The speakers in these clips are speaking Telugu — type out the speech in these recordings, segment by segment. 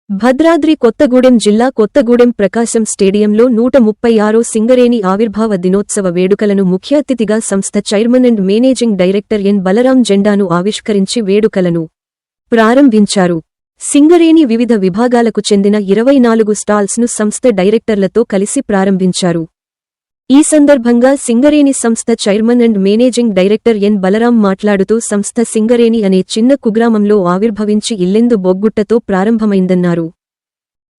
భద్రాద్రి కొత్తగూడెం జిల్లా కొత్తగూడెం ప్రకాశం స్టేడియంలో 136 సింగరేణి ఆవిర్భావ దినోత్సవ వేడుకలను ముఖ్య అతిథిగా సంస్థ chairman and managing director N Balaram జెండాను ఆవిష్కరించి వేడుకలను ప్రారంభించారు. సింగరేణి వివిధ విభాగాలకు చెందిన 24 స్టాల్స్ను సంస్థ డైరెక్టర్లతో కలిసి ప్రారంభించారు. ఈ సందర్భంగా సింగరేణి సంస్థ chairman and managing director N Balaram మాట్లాడుతూ సంస్థ సింగరేణి అనే చిన్న కుగ్రామంలో ఆవిర్భవించి ఇల్లెందు బొగ్గుట్టతో ప్రారంభమైందన్నారు.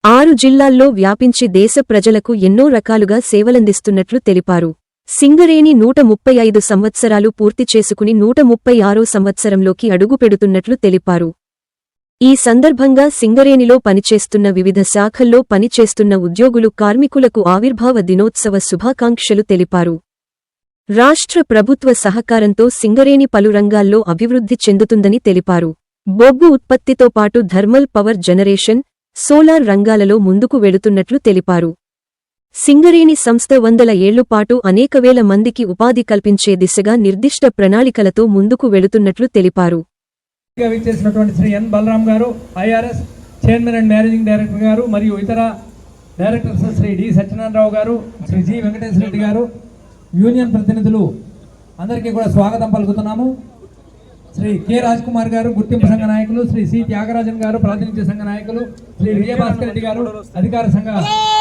6 జిల్లాల్లో వ్యాపించి దేశ ప్రజలకు ఎన్నో రకాలుగా సేవలందిస్తున్నట్లు తెలిపారు. సింగరేణి 135 సంవత్సరాలు పూర్తి చేసుకుని 136వ సంవత్సరంలోకి అడుగుపెడుతున్నట్లు తెలిపారు. ఈ సందర్భంగా సింగరేణిలో పనిచేస్తున్న వివిధ శాఖల్లో పనిచేస్తున్న ఉద్యోగులు కార్మికులకు ఆవిర్భావ దినోత్సవ శుభాకాంక్షలు తెలిపారు. రాష్ట్ర ప్రభుత్వ సహకారంతో సింగరేణి పలు రంగాల్లో అభివృద్ధి చెందుతుందని తెలిపారు. బొగ్గు ఉత్పత్తితో పాటు థర్మల్ పవర్ జనరేషన్, సోలార్ రంగాలలో ముందుకు వెళుతున్నట్లు తెలిపారు. సింగరేణి సంస్థ 100 ఏళ్లుపాటు అనేక వేల మందికి ఉపాధి కల్పించే దిశగా నిర్దిష్ట ప్రణాళికలతో ముందుకు వెళుతున్నట్లు తెలిపారు. విచ్చేసినటువంటి శ్రీ ఎన్ బలరాం గారు, IRS chairman and managing director గారు, మరియు ఇతర డైరెక్టర్స్ శ్రీ డి సత్యనారాయణరావు గారు, శ్రీ జి వెంకటేశ్వర రెడ్డి గారు, యూనియన్ ప్రతినిధులు అందరికీ కూడా స్వాగతం పలుకుతున్నాము. శ్రీ కె రాజ్ కుమార్ గారు, గుర్తింపు సంఘ నాయకులు, శ్రీ సి త్యాగరాజన్ గారు, ప్రాతినిధ్య సంఘ నాయకులు, శ్రీ విజయభాస్కర్ రెడ్డి గారు, అధికార సంఘ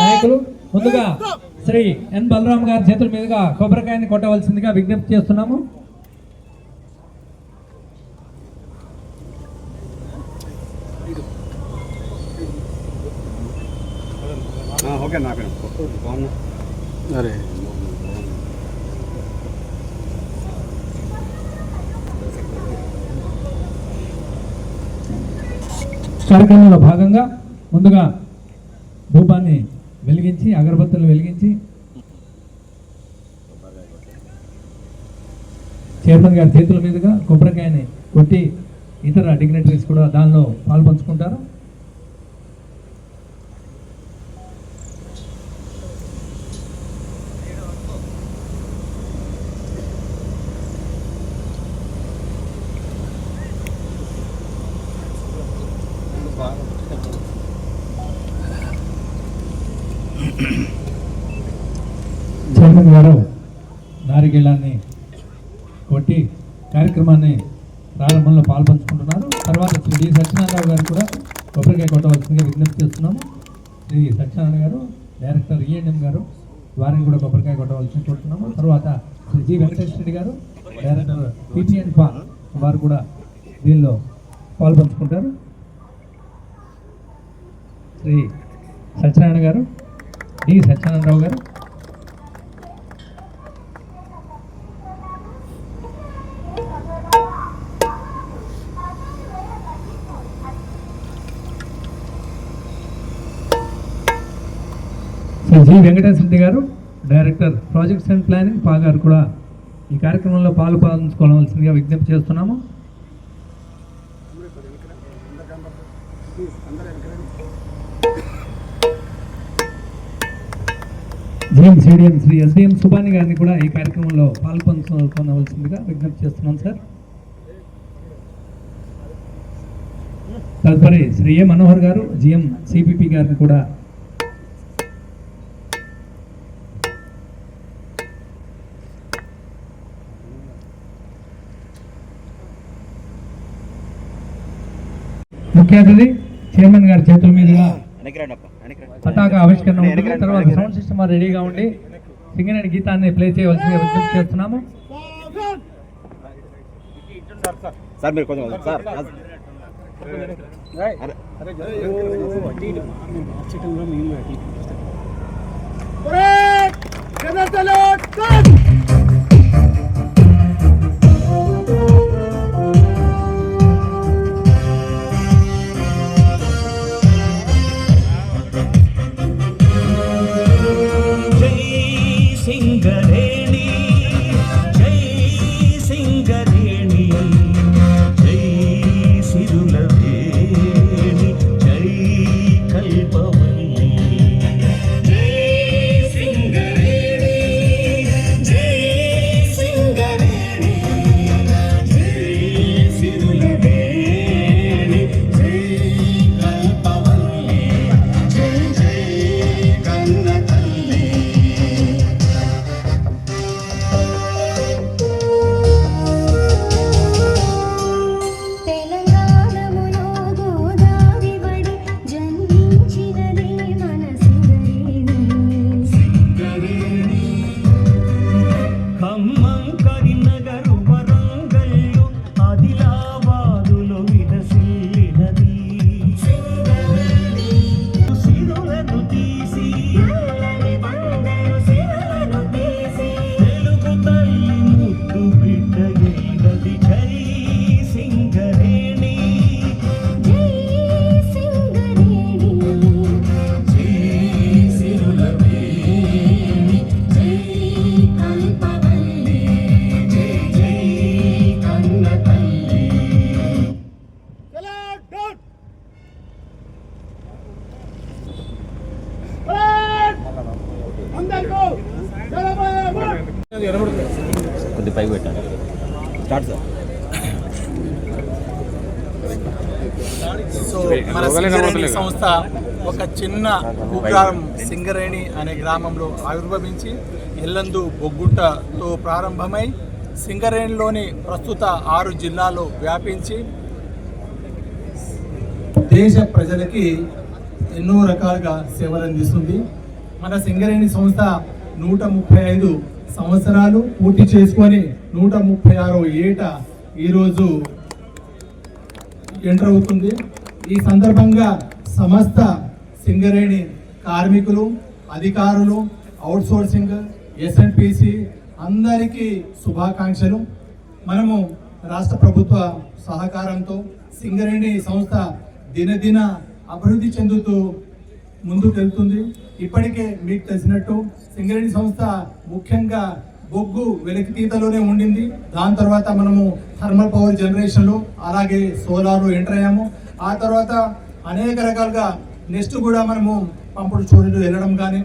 నాయకులు. ముందుగా శ్రీ ఎన్ బలరాం గారి చేతుల మీదుగా కొబ్బరికాయని కొట్టవలసిందిగా విజ్ఞప్తి చేస్తున్నాము. ఓకే నా అరే కార్యక్రమంలో భాగంగా ముందుగా ధూపాన్ని వెలిగించి, అగరబత్తులు వెలిగించి చైర్మన్ గారి చేతుల మీదుగా కొబ్బరికాయని కొట్టి ఇతర డిగ్నిటరీస్ కూడా దానిలో పాల్పంచుకుంటారు. చైర్మన్ గారు నారికేళాన్ని కొట్టి కార్యక్రమాన్ని ప్రారంభంలో పాల్పంచుకుంటున్నారు. తర్వాత శ్రీ డి సత్యనారాయణ గారు కూడా కొబ్బరికాయ కొట్టవలసిందిగా విజ్ఞప్తి చేస్తున్నాము. శ్రీ సత్యనారాయణ గారు, డైరెక్టర్ ఈఎన్ఎం గారు, వారిని కూడా కొబ్బరికాయ కొట్టవలసింది కోరుతున్నాము. తర్వాత శ్రీ జి వెంకటేశ్వర రెడ్డి గారు, డైరెక్టర్ పిటిఎన్ పా, వారు కూడా దీనిలో పాల్పంచుకుంటారు. శ్రీ సత్యనారాయణ గారు, డి సత్యనారాయణరావు గారు, శ్రీ జి వెంకటేశ్వర రెడ్డి గారు, డైరెక్టర్ ప్రాజెక్ట్స్ అండ్ ప్లానింగ్ పా గారు కూడా ఈ కార్యక్రమంలో పాల్పంచుకోవాల్సిందిగా విజ్ఞప్తి చేస్తున్నాము. GM CDM Shri SDM Subani గారిని కూడా ఈ కార్యక్రమంలో పాల్పంచుకోవాల్సిందిగా విజ్ఞప్తి చేస్తున్నాం సార్. తదుపరి శ్రీ ఏ మనోహర్ గారు, జిఎం సిపిపి గారిని కూడా ముఖ్య అతిథి చైర్మన్ గారి చేతుల మీదుగా పతాక ఆవిష్కరణ ఉంటుంది. తర్వాత సౌండ్ సిస్టమ్ రెడీగా ఉండి సింగరేణి గీతాన్ని ప్లే చేయవలసిందిగా విజ్ఞప్తి చేస్తున్నాము. సార్ మీరు కొంచెం సార్ జై కొద్ది పైకి పెట్టండి. Start sir. సో మన సింగరేణి సంస్థ ఒక చిన్న కుగ్రామం సింగరేణి అనే గ్రామంలో ఆవిర్భవించి ఎల్లందు బొగ్గుట్టతో ప్రారంభమై సింగరేణిలోని ప్రస్తుత 6 జిల్లాల్లో వ్యాపించి దేశ ప్రజలకి ఎన్నో రకాలుగా సేవలు అందిస్తుంది. మన సింగరేణి సంస్థ 135 సంవత్సరాలు పూర్తి చేసుకొని 136వ ఏట ఈరోజు ఎంటర్ అవుతుంది. ఈ సందర్భంగా సమస్త సింగరేణి కార్మికులు, అధికారులు, అవుట్సోర్సింగ్, ఎస్ఎన్పిసి అందరికీ శుభాకాంక్షలు. మనము రాష్ట్ర ప్రభుత్వ సహకారంతో సింగరేణి సంస్థ దినదిన అభివృద్ధి చెందుతూ ముందుకు వెళ్తుంది. ఇప్పటికే మీకు తెలిసినట్టు సింగరేణి సంస్థ ముఖ్యంగా బొగ్గు వెలికితీతలోనే ఉండింది. దాని తర్వాత మనము థర్మల్ పవర్ జనరేషన్లో అలాగే సోలార్లో ఎంటర్ అయ్యాము. ఆ తర్వాత అనేక రకాలుగా నెక్స్ట్ కూడా మనము పంపుడు స్టోరేజ్ వెళ్ళడం కానీ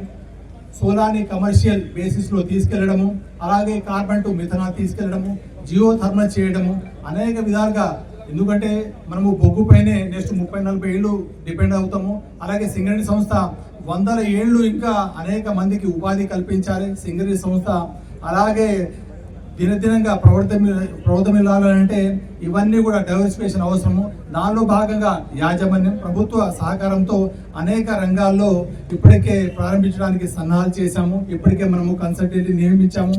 సోలార్ని కమర్షియల్ బేసిస్లో తీసుకెళ్లడము, అలాగే కార్బన్ టు మిథనాల్ తీసుకెళ్లడము, జియో థర్మల్ చేయడము, అనేక విధాలుగా. ఎందుకంటే మనము బొగ్గు పైనే నెక్స్ట్ 30-40 ఏళ్ళు డిపెండ్ అవుతాము. అలాగే సింగరేణి సంస్థ 100 ఏళ్ళు ఇంకా అనేక మందికి ఉపాధి కల్పించాలి సింగరేణి సంస్థ. అలాగే దినదినంగా ప్రవర్తమిల్లాలంటే ఇవన్నీ కూడా డైవర్సిఫికేషన్ అవసరము. దానిలో భాగంగా యాజమాన్యం ప్రభుత్వ సహకారంతో అనేక రంగాల్లో ఇప్పటికే ప్రారంభించడానికి సన్నాహాలు చేశాము. ఇప్పటికే మనము కన్సల్టెంట్ నియమించాము.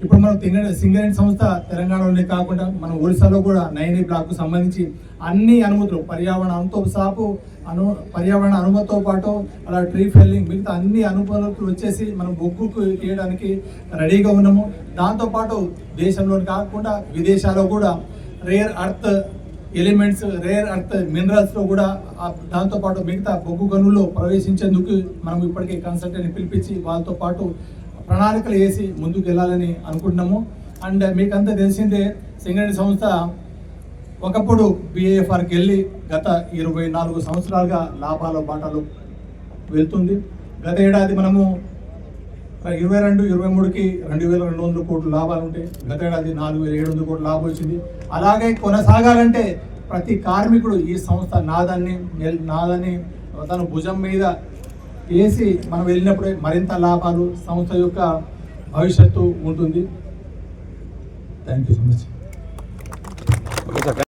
ఇప్పుడు మనం సింగరేణి సంస్థ తెలంగాణలోనే కాకుండా మనం ఒడిశాలో కూడా 9 బ్లాక్కు సంబంధించి అన్ని అనుమతులు పర్యావరణ అనుమతితో పాటు అలా ట్రీ ఫెల్లింగ్ మిగతా అన్ని అనుమతులు వచ్చేసి మనం బొగ్గుకు తీయడానికి రెడీగా ఉన్నాము. దాంతోపాటు దేశంలో కాకుండా విదేశాల్లో కూడా rare earth elements, rare earth మినరల్స్లో కూడా దాంతోపాటు మిగతా బొగ్గు గనుల్లో ప్రవేశించేందుకు మనం ఇప్పటికే కన్సల్టెంట్ని పిలిపించి వాళ్ళతో పాటు ప్రణాళికలు వేసి ముందుకు వెళ్ళాలని అనుకుంటున్నాము. అండ్ మీకంతా తెలిసిందే సింగరేణి సంస్థ ఒకప్పుడు బిఏఎఫ్ఆర్కి వెళ్ళి గత 24 సంవత్సరాలుగా లాభాల బాటలో వెళ్తుంది. గత ఏడాది మనము 22-23కి 2,200 కోట్ల లాభాలు ఉంటే గత ఏడాది 4,700 కోట్ల లాభం వచ్చింది. అలాగే కొనసాగాలంటే ప్రతి కార్మికుడు ఈ సంస్థ నాదని తన భుజం మీద వేసి మనం వెళ్ళినప్పుడే మరింత లాభాలు సంస్థ యొక్క భవిష్యత్తు ఉంటుంది. Thank you so much.